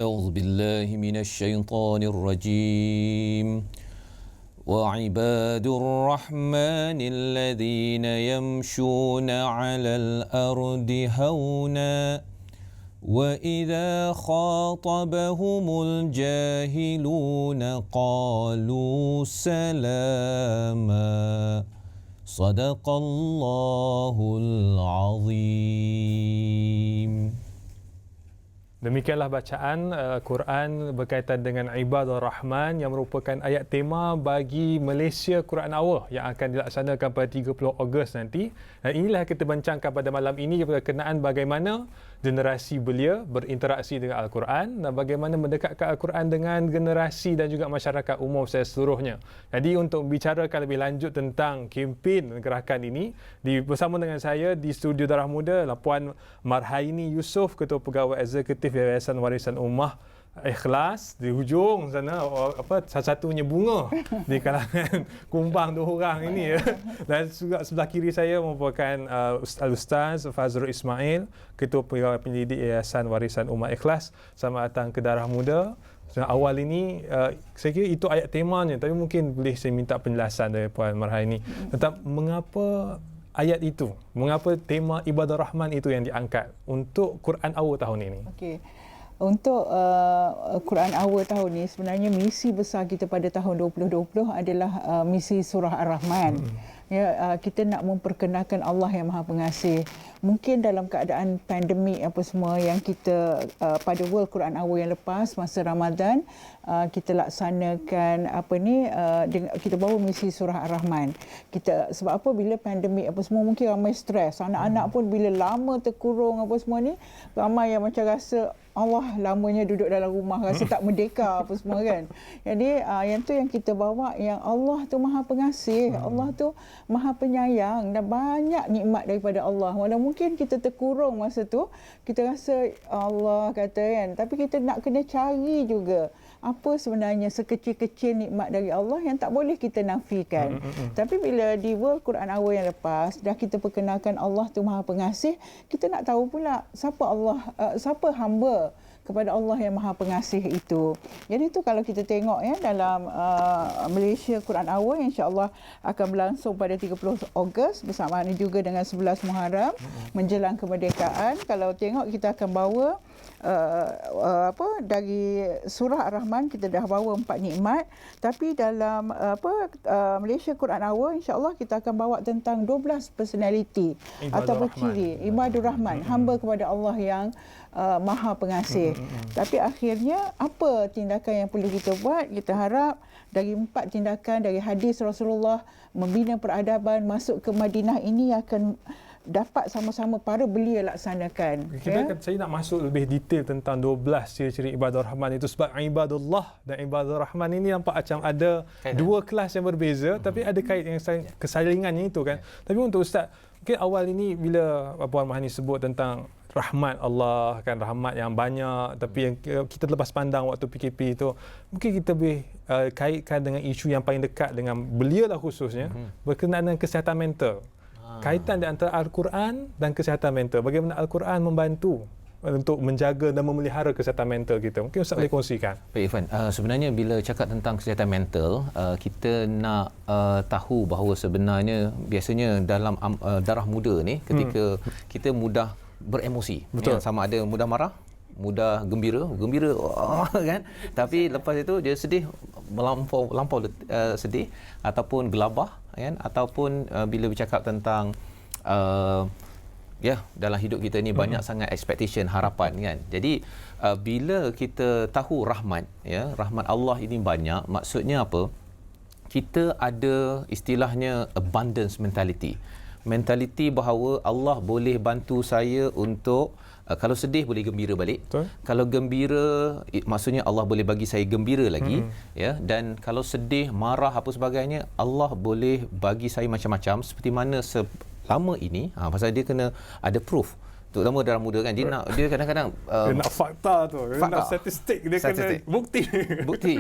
أعوذ بالله من الشيطان الرجيم وعباد الرحمن الذين يمشون على الأرض هونا وإذا خاطبهم الجاهلون قالوا سلاما صدق الله العظيم. Demikianlah bacaan Quran berkaitan dengan Ibadur Rahman yang merupakan ayat tema bagi Malaysia Quran Hour yang akan dilaksanakan pada 30 Ogos nanti. Dan inilah kita bincangkan pada malam ini berkenaan bagaimana generasi belia berinteraksi dengan Al-Quran dan bagaimana mendekatkan Al-Quran dengan generasi dan juga masyarakat umum seluruhnya. Jadi untuk membicarakan lebih lanjut tentang kempen gerakan ini, bersama dengan saya di studio Darah Muda Puan Marhaini Yusof, Ketua Pegawai Eksekutif Yayasan Warisan Ummah Ikhlas di hujung sana, satu-satunya bunga di kalangan kumbang dua orang ini ya. Dan juga sebelah kiri saya merupakan Al-Ustaz Fazrul Ismail, Ketua Pegawai Pendidik Yayasan Warisan Ummah Ikhlas. Selamat datang ke Darah Muda. Awal ini saya kira itu ayat temanya, tapi mungkin boleh saya minta penjelasan dari Puan Marhaini tentang mengapa ayat itu, mengapa tema Ibadur Rahman itu yang diangkat untuk Quran Hour tahun ini. Okey. Untuk Quran Hour tahun ini, sebenarnya misi besar kita pada tahun 2020 adalah misi Surah Ar-Rahman. Ya, kita nak memperkenalkan Allah yang Maha Pengasih. Mungkin dalam keadaan pandemik apa semua yang kita pada World Quran Hour yang lepas masa Ramadan, kita laksanakan kita bawa misi Surah Ar-Rahman. Sebab apa, bila pandemik apa semua mungkin ramai stres. Anak-anak pun bila lama terkurung apa semua ni, ramai yang macam rasa Allah lamanya duduk dalam rumah, rasa tak merdeka apa semua kan. Jadi yang tu yang kita bawa, yang Allah tu Maha Pengasih, Allah tu Maha Penyayang dan banyak nikmat daripada Allah. Walau mungkin kita terkurung masa tu, kita rasa Allah kata kan, tapi kita nak kena cari juga apa sebenarnya sekecil-kecil nikmat dari Allah yang tak boleh kita nafikan. Tapi bila di World Quran Hour yang lepas dah kita perkenalkan Allah tu Maha Pengasih, kita nak tahu pula siapa hamba kepada Allah yang Maha Pengasih itu. Jadi itu kalau kita tengok ya dalam Malaysia Quran Hour, insya-Allah akan berlangsung pada 30 Ogos bersamaan juga dengan 11 Muharram menjelang kemerdekaan. Kalau tengok kita akan bawa dari surah Ar-Rahman kita dah bawa 4 nikmat, tapi dalam Malaysia Quran Hour insya-Allah kita akan bawa tentang 12 personality atau ciri Ibadur Rahman, hamba kepada Allah yang Maha Pengasih. Tapi akhirnya apa tindakan yang perlu kita buat? Kita harap dari 4 tindakan dari hadis Rasulullah membina peradaban masuk ke Madinah ini akan dapat sama-sama para belia laksanakan. Saya nak masuk lebih detail tentang 12 ciri-ciri Ibadur Rahman itu, sebab Ibadullah dan Ibadur Rahman ini nampak macam ada dua kelas yang berbeza, tapi ada kait yang kesalingannya itu kan. Tapi untuk Ustaz, mungkin awal ini bila Puan Marhaini sebut tentang rahmat Allah kan, rahmat yang banyak, tapi yang kita lepas pandang waktu PKP itu, mungkin kita boleh kaitkan dengan isu yang paling dekat dengan belia lah khususnya, berkenaan dengan kesihatan mental. Kaitan di antara Al-Quran dan kesihatan mental. Bagaimana Al-Quran membantu untuk menjaga dan memelihara kesihatan mental kita. Mungkin Ustaz boleh kongsikan. Baik Irfan, sebenarnya bila cakap tentang kesihatan mental, kita nak tahu bahawa sebenarnya biasanya dalam darah muda ni, ketika kita mudah beremosi. Betul. Ya, sama ada mudah marah, mudah gembira kan, tapi lepas itu dia sedih, melampau sedih ataupun gelabah kan, ataupun bila bercakap tentang dalam hidup kita ni banyak sangat expectation, harapan kan. Jadi bila kita tahu rahmat Allah ini banyak, maksudnya apa? Kita ada istilahnya abundance mentality bahawa Allah boleh bantu saya untuk kalau sedih boleh gembira balik. Betul. Kalau gembira maksudnya Allah boleh bagi saya gembira lagi, ya. Dan kalau sedih, marah apa sebagainya, Allah boleh bagi saya macam-macam seperti mana selama ini. Pasal dia kena ada proof. Terutama dalam muda kan, dia kadang-kadang dia nak fakta tu, dia nak statistik, dia kena bukti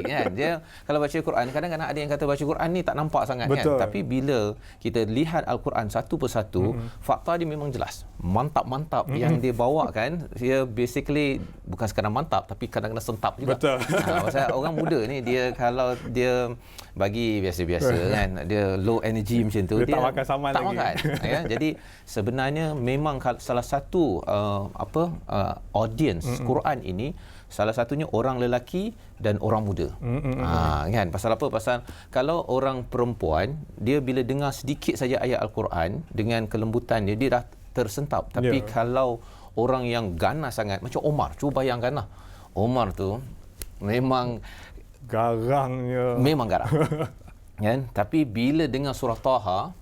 kan. Dia kalau baca Quran, kadang-kadang ada yang kata baca Quran ni tak nampak sangat. Betul. Kan, tapi bila kita lihat Al-Quran satu persatu, fakta dia memang jelas. mantap-mantap yang dia bawa kan, dia basically bukan sekadar mantap tapi kadang-kadang sentap juga. Betul. Pasal orang muda ni dia kalau dia bagi biasa-biasa kan, dia low energy macam tu, Dia tak makan saman tak lagi. makan. Ya, jadi sebenarnya memang salah satu audience Quran ini salah satunya orang lelaki dan orang muda. Kan pasal apa? Pasal kalau orang perempuan dia bila dengar sedikit saja ayat Al-Quran dengan kelembutan dia dah tersentap. Tapi kalau orang yang ganas sangat macam Omar, cuba bayangkanlah. Omar tu memang garangnya. Memang garang. Kan? Tapi bila dengar surah Taha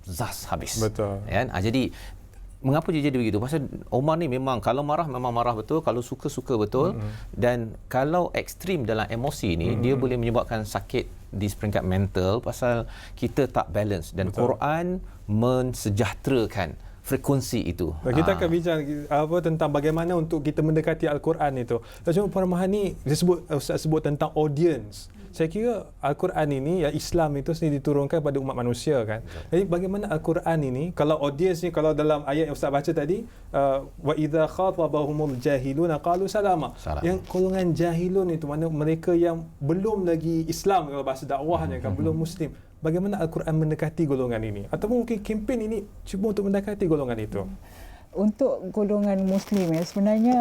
zas habis. Betul. Kan? Jadi mengapa dia jadi begitu? Pasal Omar ni memang kalau marah memang marah betul, kalau suka betul, dan kalau ekstrim dalam emosi ni dia boleh menyebabkan sakit di peringkat mental pasal kita tak balance, dan betul. Quran mensejahterakan frekuensi itu. Kita akan bincang tentang bagaimana untuk kita mendekati Al-Quran itu. Cuma permahan ni Ustaz sebut tentang audience. Saya kira Al-Quran ini, ya Islam itu sendiri diturunkan pada umat manusia kan. Jadi bagaimana Al-Quran ini, kalau audience ni, kalau dalam ayat yang Ustaz baca tadi, wa idza khatabahumul jahiluna qalu salama. Yang golongan jahilun itu mana mereka yang belum lagi Islam, kalau bahasa dakwahnya kan, belum Muslim. Bagaimana Al-Quran mendekati golongan ini? Atau mungkin kempen ini cuba untuk mendekati golongan itu? Untuk golongan Muslim ya, sebenarnya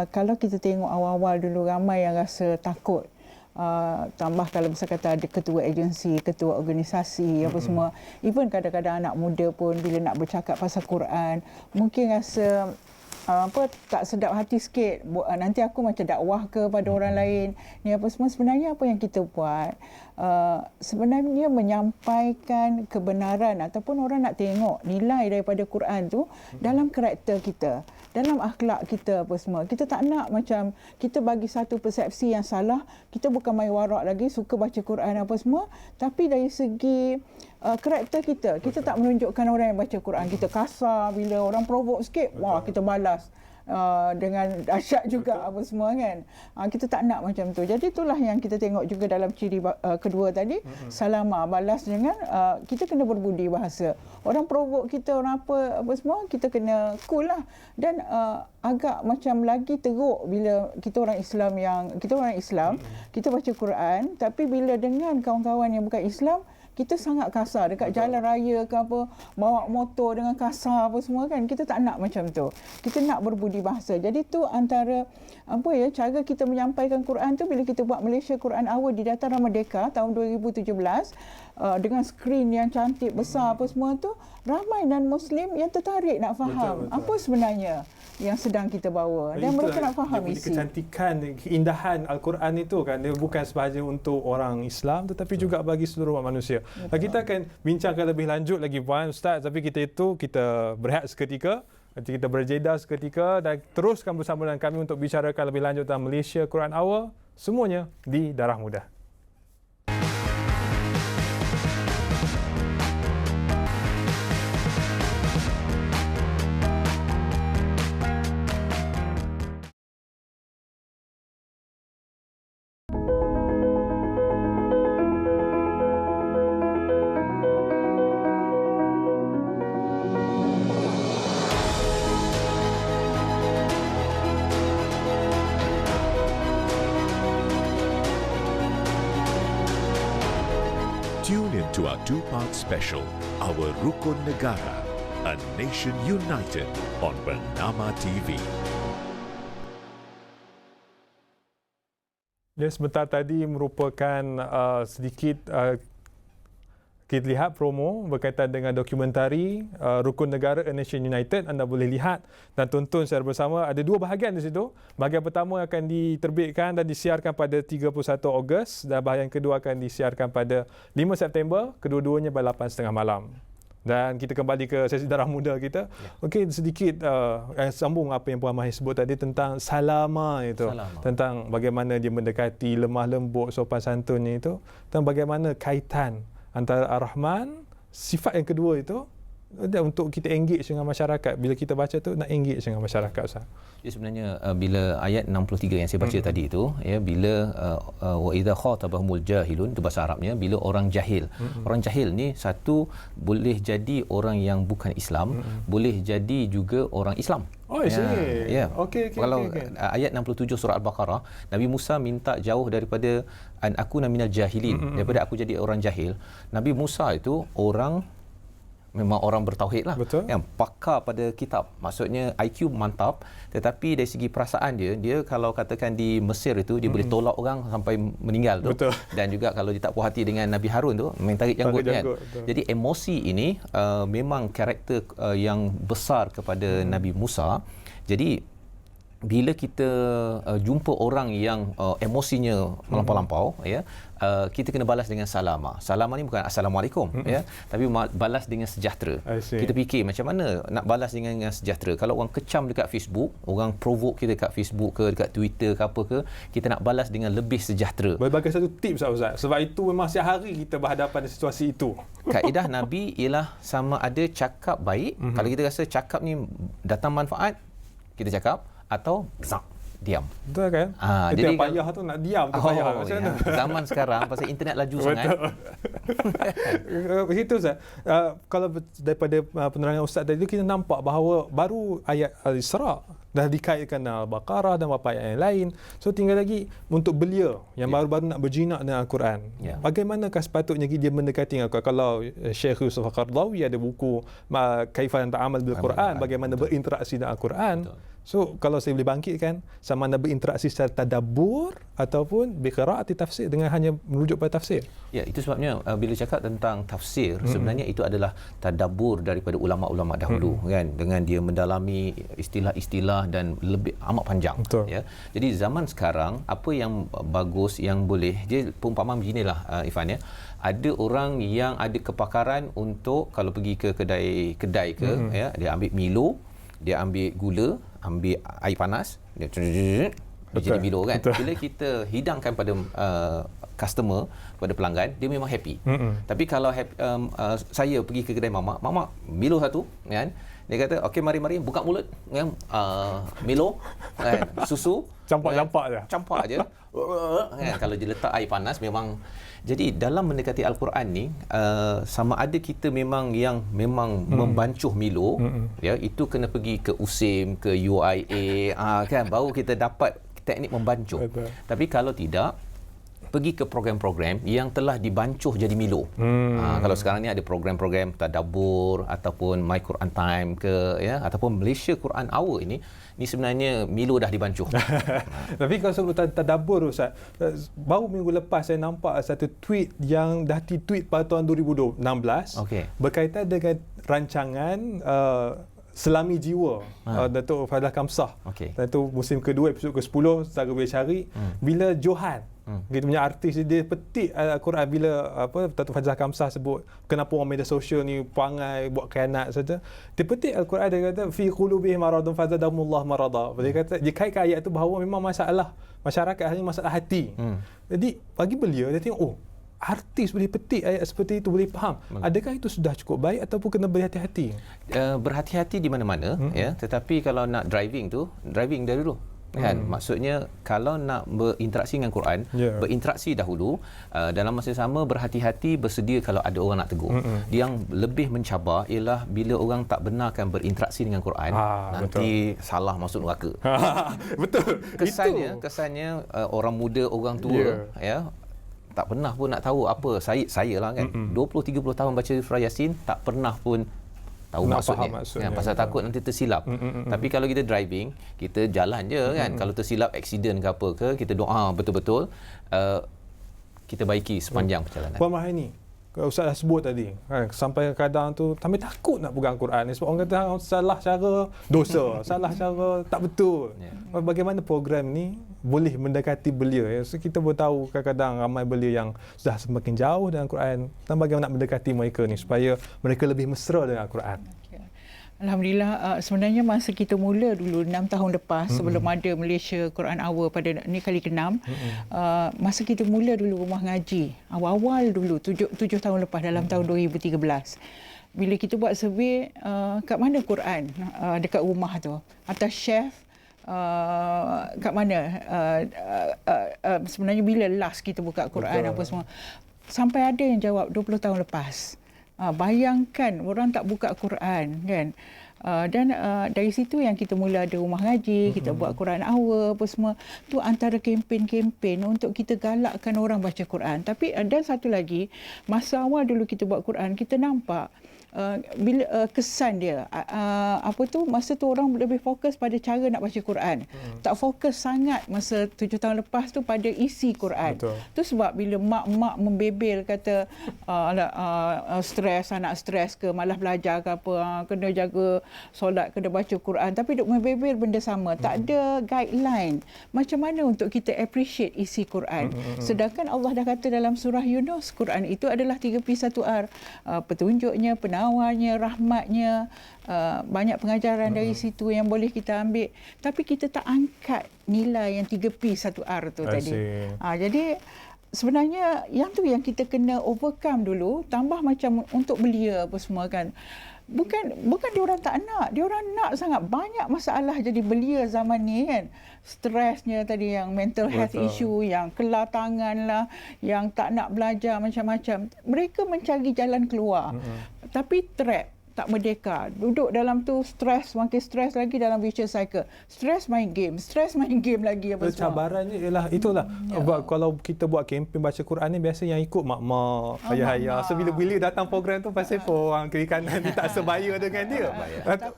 kalau kita tengok awal-awal dulu ramai yang rasa takut. Tambah kalau misal kata ada ketua agensi, ketua organisasi, apa semua. Even kadang-kadang anak muda pun bila nak bercakap pasal Quran, mungkin rasa tak sedap hati sikit. Nanti aku macam dakwah ke pada orang lain. Ni apa semua. Sebenarnya apa yang kita buat, sebenarnya menyampaikan kebenaran ataupun orang nak tengok nilai daripada Quran tu dalam karakter kita, dalam akhlak kita apa semua. Kita tak nak macam kita bagi satu persepsi yang salah. Kita bukan main warak lagi, suka baca Quran apa semua, tapi dari segi karakter kita tak menunjukkan orang yang baca Quran kita kasar. Bila orang provoke sikit, wah kita balas dengan dahsyat juga apa semua kan. Kita tak nak macam tu. Jadi itulah yang kita tengok juga dalam ciri kedua tadi, salama, balas dengan kita kena berbudi bahasa. Orang provoke kita, orang apa semua, kita kena cool lah. Dan agak macam lagi teruk bila kita orang Islam, kita baca Quran, tapi bila dengan kawan-kawan yang bukan Islam, kita sangat kasar dekat jalan raya ke apa, bawa motor dengan kasar apa semua kan. Kita tak nak macam tu. Kita nak berbudi bahasa. Jadi tu antara cara kita menyampaikan Quran tu bila kita buat Malaysia Quran Hour di Dataran Merdeka tahun 2017 dengan skrin yang cantik besar apa semua tu, ramai non-Muslim yang tertarik nak faham apa sebenarnya yang sedang kita bawa, dan mereka nak faham isi. Kecantikan, keindahan Al-Quran itu kan, dia bukan sahaja untuk orang Islam tetapi juga bagi seluruh umat manusia. Kita akan bincangkan lebih lanjut lagi Puan Ustaz, tapi kita berehat seketika. Nanti kita berjeda seketika dan teruskan bersama dengan kami untuk bicarakan lebih lanjut tentang Malaysia Quran Hour, semuanya di Darah Muda. Tune into our two-part special, Our Rukun Negara, A Nation United on Bernama TV. Ya, sebentar tadi merupakan sedikit kita lihat promo berkaitan dengan dokumentari Rukun Negara A Nation United. Anda boleh lihat dan tonton secara bersama. Ada dua bahagian di situ. Bahagian pertama akan diterbitkan dan disiarkan pada 31 Ogos dan bahagian kedua akan disiarkan pada 5 September. Kedua-duanya pada 8.30 malam. Dan kita kembali ke sesi Darah Muda kita. Okey, sedikit sambung apa yang Puan Mahir sebut tadi tentang salama itu. Tentang bagaimana dia mendekati lemah lembut, sopan santunnya itu. Tentang bagaimana kaitan antara Ar-Rahman, sifat yang kedua itu, untuk kita engage dengan masyarakat. Bila kita baca tu nak engage dengan masyarakat, Ustaz. Jadi sebenarnya bila ayat 63 yang saya baca tadi itu, ya, bila wa idza khatabahumul jahilun, itu bahasa Arabnya, bila orang jahil. Orang jahil ni satu boleh jadi orang yang bukan Islam, boleh jadi juga orang Islam. Oh, I see. Ya. Okey. Kalau ayat 67 surah Al-Baqarah, Nabi Musa minta jauh daripada an akuna minal jahilin, daripada aku jadi orang jahil. Nabi Musa itu memang orang bertauhid lah. Betul. Yang pakar pada kitab. Maksudnya IQ mantap, tetapi dari segi perasaan dia kalau katakan di Mesir itu, dia boleh tolak orang sampai meninggal tu. Betul. Dan juga kalau dia tak puas hati dengan Nabi Harun tu, main tarik janggut kan. Jadi emosi ini memang karakter yang besar kepada Nabi Musa. Jadi bila kita jumpa orang yang emosinya melampau-lampau, ya, kita kena balas dengan salama. Salama ni bukan assalamualaikum, ya, tapi balas dengan sejahtera. Kita fikir macam mana nak balas dengan sejahtera. Kalau orang kecam dekat Facebook, orang provoke kita dekat Facebook ke dekat Twitter ke apa ke, kita nak balas dengan lebih sejahtera. Bagi satu tips, Ustaz. Sebab itu memang setiap hari kita berhadapan dengan situasi itu. Kaedah Nabi ialah sama ada cakap baik, kalau kita rasa cakap ni datang manfaat, kita cakap, atau diam. Betul kan? Jadi payah tu nak diam tu payah. Macam mana? Zaman sekarang pasal internet laju sangat. Begitu, Ustaz. Kalau daripada penerangan Ustaz tadi, kita nampak bahawa baru ayat Al-Isra dah dikaitkan dengan Al-Baqarah dan beberapa ayat yang lain. So tinggal lagi untuk belia yang baru-baru nak berjinak dengan Al-Quran. Bagaimanakah sepatutnya dia mendekati Al-Quran? Kalau Syekh Yusuf Al-Qaradawi ada buku Kaifan Ta'amal bil Quran, bagaimana berinteraksi dengan Al-Quran. So kalau saya boleh bangkitkan, sama ada berinteraksi secara tadabbur ataupun biqiraati tafsir dengan hanya merujuk pada tafsir. Ya, itu sebabnya bila cakap tentang tafsir, sebenarnya itu adalah tadabbur daripada ulama-ulama dahulu, kan, dengan dia mendalami istilah-istilah dan lebih amat panjang. Betul. Ya. Jadi zaman sekarang apa yang bagus yang boleh, dia perumpamaan beginilah Ifan, ya. Ada orang yang ada kepakaran untuk kalau pergi ke kedai ke, ya, dia ambil Milo, dia ambil gula, ambil air panas, dia jadi Milo, kan. Bila kita hidangkan pada customer, pada pelanggan, dia memang happy. Tapi kalau saya pergi ke kedai mama Milo satu, kan, dia kata okey, mari buka mulut, kan, Milo, kan, susu campak je, kan. Kalau dia letak air panas memang. Jadi dalam mendekati Al-Quran ni, sama ada kita memang membancuh Milo, ya, itu kena pergi ke USIM, ke UIA, kan, baru kita dapat teknik membancuh. Tapi kalau tidak, pergi ke program-program yang telah dibancuh jadi Milo. Kalau sekarang ni ada program-program tadabbur ataupun My Quran Time ke, ya, ataupun Malaysia Quran Hour ini sebenarnya Milo dah dibancuh. Tapi kalau sebelum tadabbur, Ustaz, baru minggu lepas saya nampak satu tweet yang dah tweet pada tahun 2016, berkaitan dengan rancangan Selami Jiwa Datuk Fadlah Kamsah. Itu musim kedua, episod ke-10, secara boleh cari. Bila Johan, kita punya artis, dia petik Al-Quran bila Datuk Fadlah Kamsah sebut kenapa orang media sosial ni perangai buat khianat saja. Dia petik Al-Quran, dia kata fi qulubihim maradun fazadahumullah marada. Dia kata dia kaitkan ayat tu bahawa memang masalah masyarakat hanya masalah hati. Jadi bagi beliau, dia tengok, artis boleh petik ayat seperti itu, boleh faham. Adakah itu sudah cukup baik ataupun kena berhati-hati? Berhati-hati di mana-mana, ya. Tetapi kalau nak driving dari dulu, kan. Maksudnya kalau nak berinteraksi dengan Quran, berinteraksi dahulu, dalam masa sama berhati-hati, bersedia kalau ada orang nak tegur. Yang lebih mencabar ialah bila orang tak benarkan berinteraksi dengan Quran, nanti salah masuk neraka. Betul. Kesannya orang muda, orang tua, ya, tak pernah pun nak tahu apa. Saya lah, kan, 20-30 tahun baca surah Yasin, tak pernah pun tahu maksudnya. Ya, pasal takut nanti tersilap. Tapi kalau kita driving, kita jalan je, kan. Kalau tersilap accident ke apa ke, kita doa betul-betul, kita baiki sepanjang perjalanan. Puan Mahani, Ustaz dah sebut tadi, kan, sampai kadang tu sampai takut nak pegang Quran ni sebab orang kata salah cara dosa, salah cara tak betul. Bagaimana program ni boleh mendekati belia, ya? So, kita boleh tahu kadang-kadang ramai belia yang sudah semakin jauh dengan Quran, dan bagaimana nak mendekati mereka ni supaya mereka lebih mesra dengan Quran. Alhamdulillah, sebenarnya masa kita mula dulu 6 tahun lepas, sebelum ada Malaysia Quran Hour pada ni kali ke-6, masa kita mula dulu rumah ngaji awal-awal dulu 7 tahun lepas, dalam tahun 2013, bila kita buat survey, kat mana Quran dekat rumah tu, atas chef, kat mana sebenarnya bila last kita buka Quran. Betul. Apa semua, sampai ada yang jawab 20 tahun lepas. Bayangkan orang tak buka Quran, kan. Dan dari situ yang kita mula ada rumah ngaji, kita buat Quran Hour apa semua. Tu antara kempen-kempen untuk kita galakkan orang baca Quran. Tapi dan satu lagi, masa awal dulu kita buat Quran, kita nampak bila kesan dia masa tu orang lebih fokus pada cara nak baca Quran. Tak fokus sangat masa 7 tahun lepas tu pada isi Quran. Betul. Tu sebab bila mak-mak membebel kata stres, anak stres ke, malas belajar ke apa, kena jaga solat, kena baca Quran, tapi duk membebel benda sama. Tak ada guideline macam mana untuk kita appreciate isi Quran. Sedangkan Allah dah kata dalam surah Yunus, Quran itu adalah 3P1R. Petunjuknya, penawarnya, rahmatnya, banyak pengajaran dari situ yang boleh kita ambil. Tapi kita tak angkat nilai yang 3P1R tu tadi. Jadi sebenarnya yang tu yang kita kena overcome dulu, tambah macam untuk belia apa semua, kan. Bukan diorang tak nak, diorang nak sangat. Banyak masalah jadi belia zaman ni, kan. Stresnya tadi, yang mental health issue, yang kelar tangan lah, yang tak nak belajar macam-macam. Mereka mencari jalan keluar. Tapi trap, tak merdeka. Duduk dalam tu stres, makin stres lagi dalam vicious cycle. Stres main game lagi apa semua. Cabarannya ialah itulah. Kalau kita buat kempen baca Quran ni, biasa yang ikut mak-mak, ayah-ayah. So bila datang program tu, pasal orang kiri kanan ni tak sebaya dengan dia.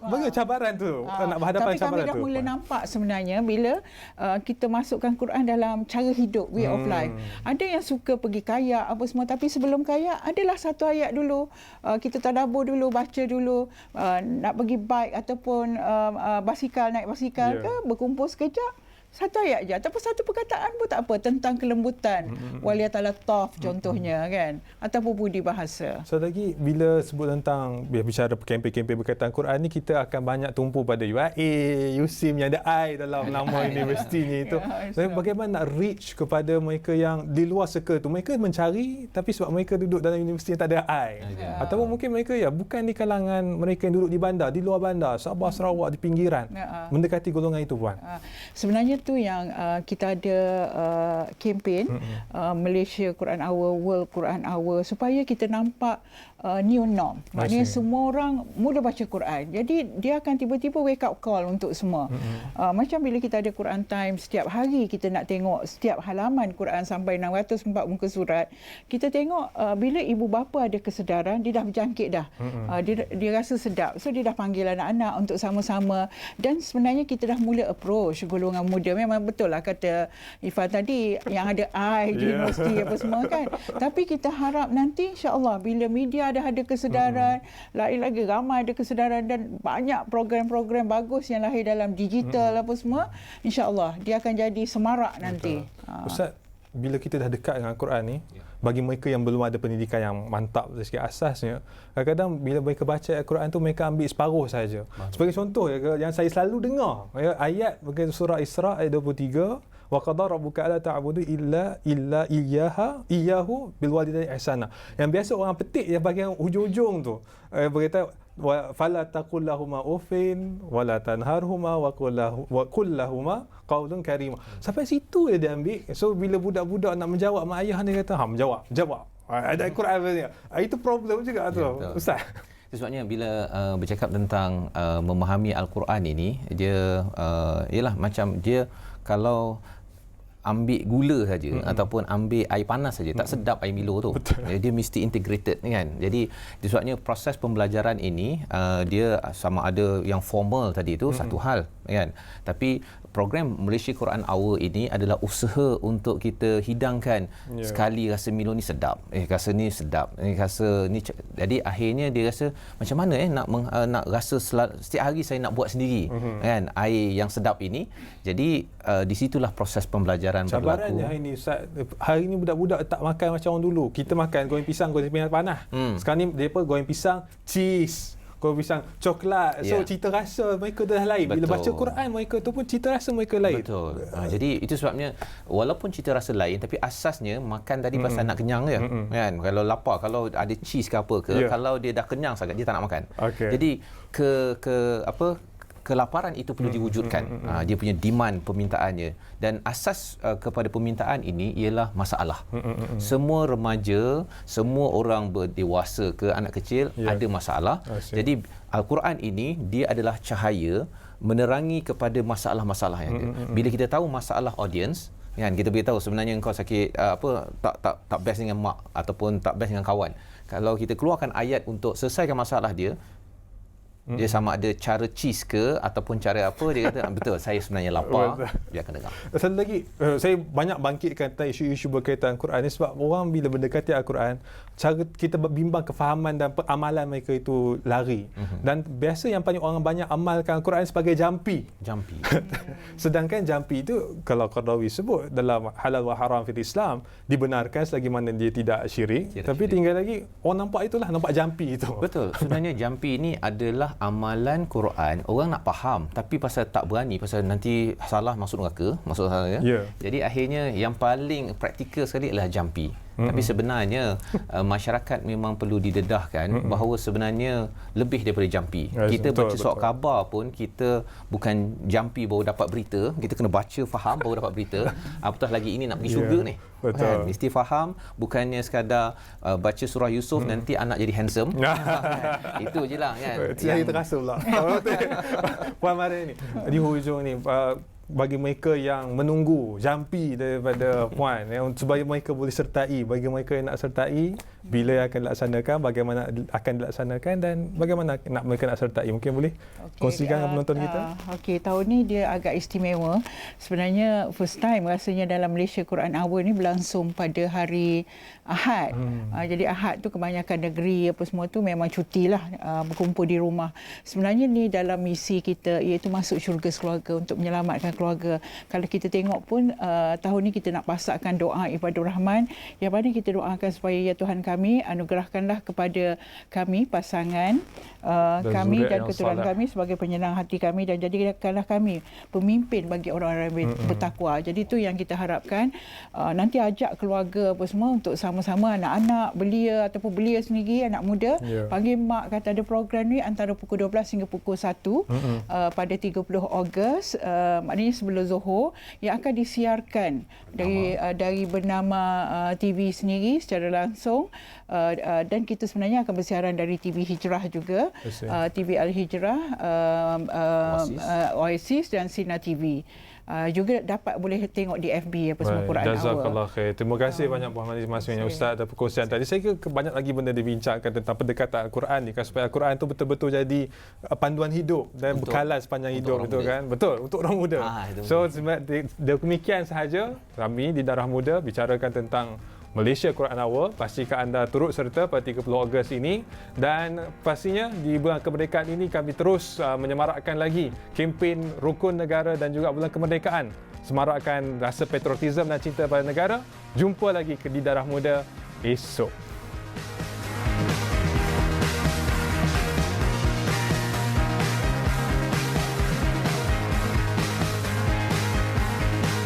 Bagaimana cabaran tu? Nak berhadapan cabaran tu. Tapi kami dah mula nampak sebenarnya bila kita masukkan Quran dalam cara hidup, way of life. Ada yang suka pergi kayak apa semua, tapi sebelum kayak adalah satu ayat dulu. Kita tadabbur dulu, baca dulu, nak pergi bike ataupun naik basikal ke, berkumpul sekejap, satu ayat je ataupun satu perkataan pun tak apa tentang kelembutan, waliyatalattaf contohnya, kan, ataupun budi bahasa. So lagi bila sebut tentang bicara kempen-kempen berkaitan Quran ni, kita akan banyak tumpu pada UAE, USIM yang ada I dalam nama universitinya itu. So bagaimana nak reach kepada mereka yang di luar circle tu? Mereka mencari tapi sebab mereka duduk dalam universiti yang tak ada I. Ataupun mungkin mereka bukan di kalangan mereka yang duduk di bandar, di luar bandar, Sabah, Sarawak, di pinggiran, mendekati golongan itu, Puan. Sebenarnya tu yang kita ada kempen Malaysia Quran Hour, World Quran Hour, supaya kita nampak new norm. Maknanya semua orang mula baca Quran. Jadi dia akan tiba-tiba wake up call untuk semua. Macam bila kita ada Quran Time, setiap hari kita nak tengok setiap halaman Quran sampai 604 muka surat. Kita tengok bila ibu bapa ada kesedaran, dia dah berjangkit dah. Dia rasa sedap. So dia dah panggil anak-anak untuk sama-sama, dan sebenarnya kita dah mula approach golongan muda. Memang betul lah kata Ifan tadi, yang ada I di universiti apa semua, kan. Tapi kita harap nanti insya-Allah bila media dah ada kesedaran, lagi ramai ada kesedaran, dan banyak program-program bagus yang lahir dalam digital apa semua, insya-Allah dia akan jadi semarak nanti. Ustaz, bila kita dah dekat dengan Quran ni, bagi mereka yang belum ada pendidikan yang mantap dari segi asasnya, kadang-kadang bila mereka baca Al-Quran tu, mereka ambil separuh saja. Sebagai contoh yang saya selalu dengar, ayat bagi surah Isra ayat 23, wa qadara rabbuka alla ta'budu illa iyyahu bil walidayni ihsana. Yang biasa orang petik yang bahagian hujung-hujung tu, berkata fala taqul lahumā uffin wa la tanharhumā wa qul lahumā qaulun karīmā. Sampai situ dia ambil. So bila budak-budak nak menjawab mak ayah ni, kata jawab. Ada Quran. Itu problem juga tu, Ustaz. Sebabnya bila bercakap tentang memahami Al-Quran ini, dia ialah macam dia kalau ambil gula saja ataupun ambil air panas saja, tak sedap air Milo tu. Dia mesti integrated, kan. Jadi sebabnya proses pembelajaran ini dia sama ada yang formal tadi tu satu hal, kan. Tapi program Malaysia Quran Hour ini adalah usaha untuk kita hidangkan sekali rasa Milo ni sedap, rasa ni sedap, rasa ni. Jadi akhirnya dia rasa macam mana nak rasa setiap hari saya nak buat sendiri, kan, air yang sedap ini. Jadi di situlah proses pembelajaran berlaku. Cabarannya hari ni, Ustaz, hari ni budak-budak tak makan macam orang dulu. Kita makan goreng pisang panas. Sekarang ni depa goreng pisang cheese, Kalau pisang coklat, so cita rasa mereka dah lain. Bila baca Quran, mereka tu pun cita rasa mereka lain. Betul. Jadi itu sebabnya walaupun cita rasa lain, tapi asasnya makan tadi pasal nak kenyang je. Kan? Kalau lapar, kalau ada cheese ke apa ke, kalau dia dah kenyang sangat dia tak nak makan. Jadi kelaparan itu perlu diwujudkan. Dia punya demand permintaannya, dan asas kepada permintaan ini ialah masalah. Semua remaja, semua orang berdewasa ke anak kecil ada masalah. Jadi Al-Quran ini dia adalah cahaya menerangi kepada masalah-masalah yang ada. Bila kita tahu masalah audience, kan, kita boleh tahu sebenarnya kau sakit tak best dengan mak ataupun tak best dengan kawan. Kalau kita keluarkan ayat untuk selesaikan masalah dia, dia sama ada cara cheese ke ataupun cara apa, dia kata betul, saya sebenarnya lapar, dia akan dengar. Satu lagi, saya banyak bangkitkan tentang isu-isu berkaitan Al-Quran ni sebab orang bila mendekati Al-Quran, cara kita bimbang kefahaman dan amalan mereka itu lari. Dan biasa yang paling orang banyak amalkan Al-Quran sebagai jampi. Sedangkan jampi itu, kalau Qardawi sebut dalam halal wa haram fil Islam, dibenarkan selagi mana dia tidak syirik. Tapi tinggal lagi, orang nampak itulah, nampak jampi itu. Betul. Sebenarnya jampi ini adalah amalan Quran. Orang nak faham tapi pasal tak berani, pasal nanti salah masuk neraka, Jadi akhirnya yang paling praktikal sekali adalah jampi. Tapi sebenarnya masyarakat memang perlu didedahkan bahawa sebenarnya lebih daripada jampi. Kita baca surat khabar pun, kita bukan jampi baru dapat berita, kita kena baca faham baru dapat berita. Apatah lagi ini nak pergi syurga ni. Kan? Mesti faham, bukannya sekadar baca surah Yusuf nanti anak jadi handsome. Itu je lah kan. Saya terasa pula. Puan Maria ni di hujung ni, bagi mereka yang menunggu jampi daripada Puan, supaya mereka boleh sertai, bagi mereka yang nak sertai, bila akan dilaksanakan, bagaimana akan dilaksanakan, dan bagaimana mereka nak sertai, mungkin boleh kongsikan dengan penonton kita. Tahun ni dia agak istimewa. Sebenarnya first time rasanya dalam Malaysia Quran Hour ni berlangsung pada hari Ahad. Jadi Ahad tu kebanyakan negeri apa semua tu memang cutilah, berkumpul di rumah. Sebenarnya ni dalam misi kita, iaitu masuk syurga keluarga, untuk menyelamatkan keluarga. Kalau kita tengok pun tahun ni kita nak pasakkan doa ibadur rahman, yang mana kita doakan supaya ya Tuhan kami, anugerahkanlah kepada kami pasangan kami dan keturunan kami sebagai penyenang hati kami, dan jadikanlah kami pemimpin bagi orang-orang bertakwa. Jadi itu yang kita harapkan. Nanti ajak keluarga apa semua untuk sama-sama, anak-anak belia ataupun belia sendiri, anak muda, panggil mak, kata ada program ni antara pukul 12 hingga pukul 1 pada 30 Ogos, maknanya sebelum Zohor, yang akan disiarkan dari bernama TV sendiri secara langsung, dan kita sebenarnya akan bersiaran dari TV Hijrah juga, TV Al-Hijrah, Oasis dan Sinar TV. Juga dapat boleh tengok di FB apa semua Quran Hour. Jazakallah khair. Terima kasih banyak Puan Maria Ustaz atas perkongsian tadi. Saya kira banyak lagi benda dibincangkan tentang pendekatan Al-Quran ni, supaya Al-Quran tu betul-betul jadi panduan hidup dan bekalan sepanjang hidup, betul kan? Betul, untuk orang muda. So demikian sahaja kami di Darah Muda bicarakan tentang Malaysia Quran Hour. Pastikan anda turut serta pada 30 Ogos ini, dan pastinya di bulan kemerdekaan ini kami terus menyemarakkan lagi kempen Rukun Negara dan juga bulan kemerdekaan, semarakkan rasa patriotisme dan cinta pada negara. Jumpa lagi di Darah Muda esok.